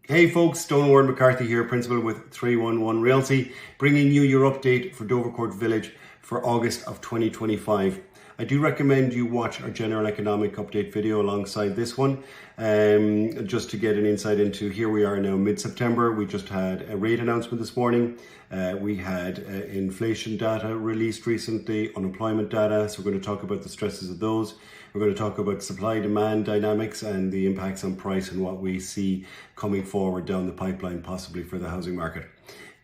Hey folks, Donald McCarthy here, Principal with 311 Realty, bringing you your update for Dovercourt Village for August of 2025. I do recommend you watch our general economic update video alongside this one, just to get an insight into here we are now mid-September. We just had a rate announcement this morning. We had inflation data released recently, unemployment data, so we're going to talk about the stresses of those. We're going to talk about supply-demand dynamics and the impacts on price and what we see coming forward down the pipeline possibly for the housing market.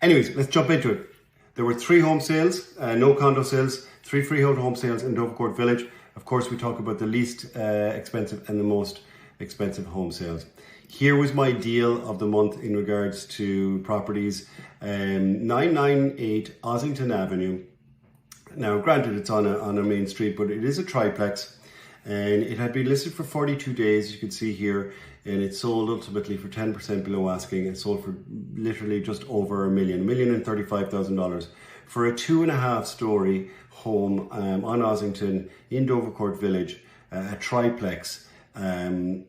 Anyways, let's jump into it. There were 3 home sales, no condo sales, 3 freehold home sales in Dovercourt Village. Of course, we talk about the least expensive and the most expensive home sales. Here was my deal of the month in regards to properties. 998 Ossington Avenue. Now, granted, it's on a main street, but it is a triplex. And it had been listed for 42 days, you can see here, and it sold ultimately for 10% below asking. It sold for literally just over $1,035,000 for a 2.5 story home on Ossington in Dovercourt Village, a triplex. With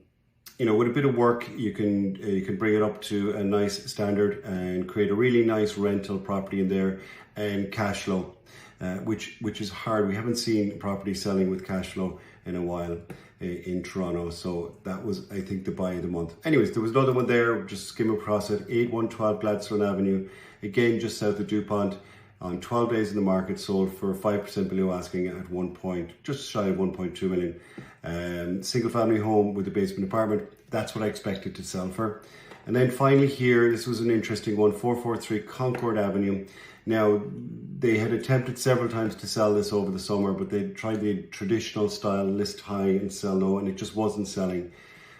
a bit of work, you can bring it up to a nice standard and create a really nice rental property in there and cash flow. Which is hard. We haven't seen property selling with cash flow in a while in Toronto. So that was, I think, the buy of the month. Anyways, there was another one there, just skim across it, 8112 Gladstone Avenue, again, just south of DuPont, on 12 days in the market, sold for 5% below asking at just shy of 1.2 million. Single family home with a basement apartment. That's what I expected to sell for. And then finally here, this was an interesting one, 443 Concord Avenue. Now, they had attempted several times to sell this over the summer, but they tried the traditional style, list high and sell low, and it just wasn't selling.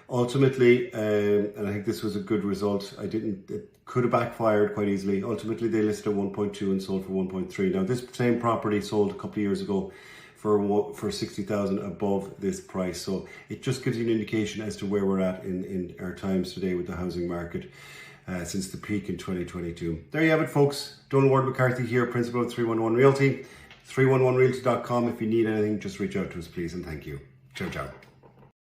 Ultimately, and I think this was a good result, it could have backfired quite easily. Ultimately, they listed at 1.2 and sold for 1.3. Now, this same property sold a couple of years ago for 60,000 above this price. So it just gives you an indication as to where we're at in our times today with the housing market since the peak in 2022. There you have it, folks. Donald McCarthy here, Principal of 311 Realty. 311realty.com. If you need anything, just reach out to us, please, and thank you. Ciao, ciao.